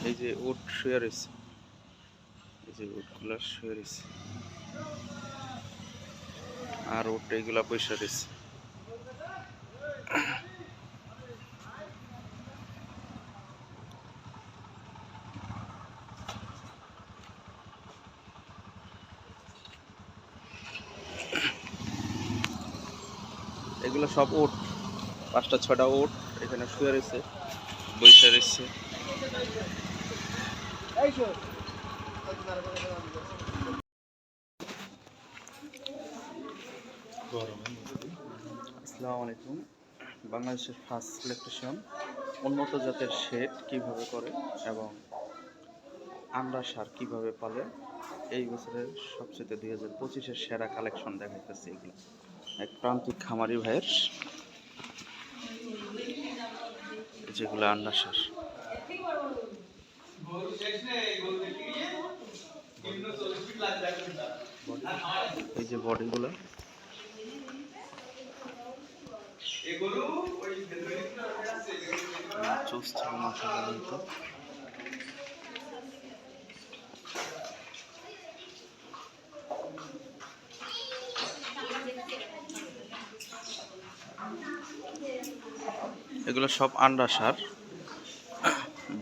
এই যে উট শুয়ে রয়েছে, এই যে উটগুলা শুয়ে রয়েছে, আর উট এইগুলা পয়সা রয়েছে। এগুলো সব উট, 5টা 6টা উট এখানে শুয়ে রয়েছে, বৈশা রয়েছে। আসসালামু আলাইকুম। বাংলাদেশের ফার্স্ট ইলেকট্রিশিয়ান উন্নত জাতের শেড কিভাবে করে এবং আন্ডা সার কিভাবে পালে, এই বছরের সবচেয়ে 2025-এর সেরা কালেকশন দেখাইতেছে। এগুলো এক প্রান্তিক খামারি ভাইয়ের, যেগুলো আন্ডা সার। এই যে বডিগুলো, চোষ থেকে মাথা পর্যন্ত। এগুলো সব আন্ডা সার,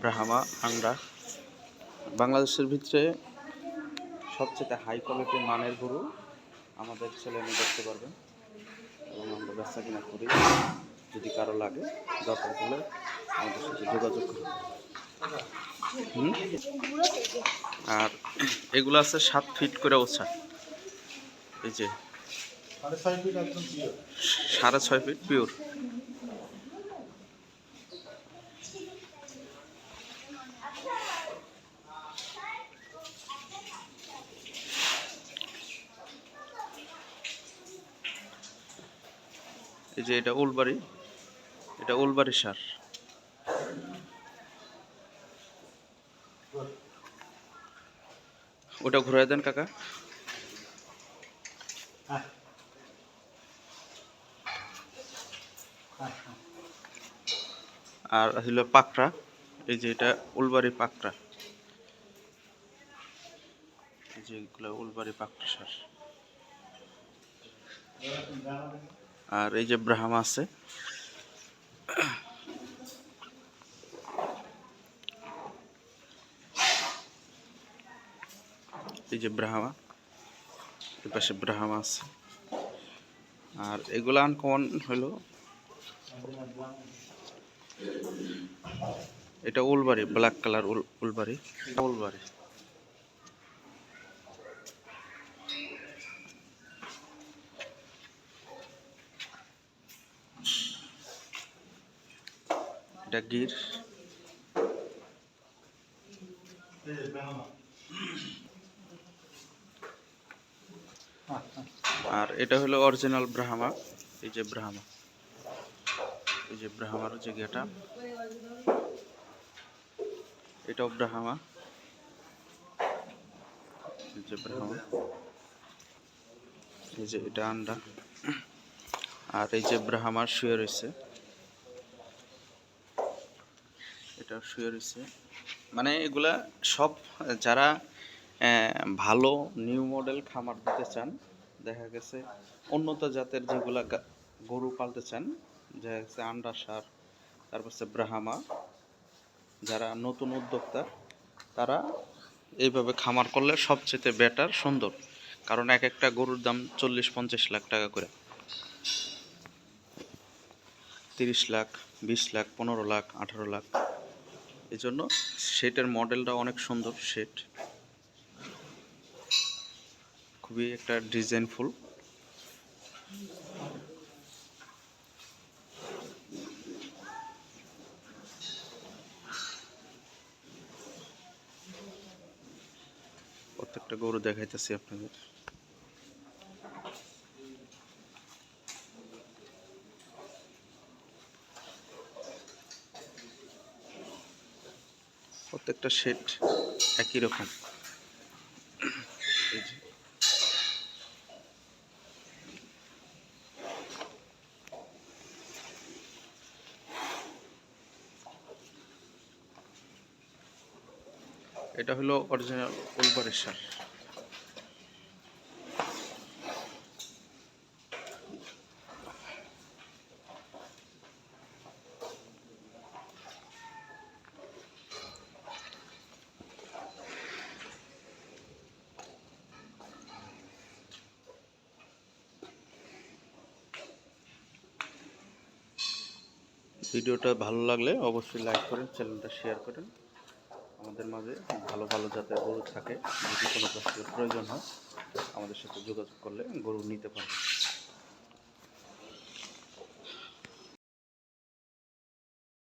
ব্রাহ্মা আন্ডা। বাংলাদেশের ভিতরে সবচেয়ে হাই কোয়ালিটির মানের গরু আমাদের ছেলে মেয়ে দেখতে পারবেন, এবং আমরা বেচা কিনা করি। যদি কারো লাগে, দরকার হলে আমাদের সাথে যোগাযোগ করুন। আর এগুলো আছে 7 ফিট করে ওছা। এই যে 6.5 ফিট পিওর। এই যে এটা উলবাড়ি, এটা উলবাড়ি সার। ওটা ঘুরাই দেন কাকা। আর হলো পাকড়া, এই যে এটা উলবাড়ি পাকড়া, এই যে এগুলো উলবাড়ি পাকড়া সার। আর এই যে ব্রাহ্মা আছে, এই যে ব্রাহ্মা, এই পাশে ব্রাহ্মা আছে। আর এগুলো আনকমন হলো, এটা উলবাড়ি, ব্ল্যাক কালার উলবাড়ি, উলবাড়ি। এটা গির। আর এটা হলো অরিজিনাল ব্রাহ্মা, এই যে ব্রাহ্মা, এই যে ব্রাহ্মার যে গেটা, এটাও ব্রাহ্মা, এই যে ব্রাহ্মা, এই যে এটা আন্ডা। আর এই যে ব্রাহ্মার শুয়ে রয়েছে, এটা শুয়ে রয়েছে। মানে এগুলা সব যারা ভালো নিউ মডেল খামার দিতে চান, দেখা গেছে উন্নত জাতের যেগুলা গরু পালতে চান, দেখা গেছে আন্ডা সার, তারপর হচ্ছে ব্রাহ্মা, যারা নতুন উদ্যোক্তা তারা এইভাবে খামার করলে সবচেয়ে বেটার, সুন্দর। কারণ এক একটা গরুর দাম 40-50 লাখ টাকা করে, 30 লাখ, 20 লাখ, 15 লাখ, 18 লাখ। এই জন্য সেটের মডেলটা অনেক সুন্দর। সেট খুবই একটা ডিজাইনফুল। প্রত্যেকটা গরু দেখাইতেছি আপনাদের। প্রত্যেকটা সেট একই রকম। এই যে এটা হলো অরিজিনাল উলবারের সার। ভিডিওটা ভালো লাগলে অবশ্যই লাইক করেন, চ্যানেলটা শেয়ার করেন। আমাদের মাঝে ভালো ভালো জাতের গরু থাকে, যদি কোনো প্রয়োজন হয় আমাদের সাথে যোগাযোগ করলে গরু নিতে পারবেন।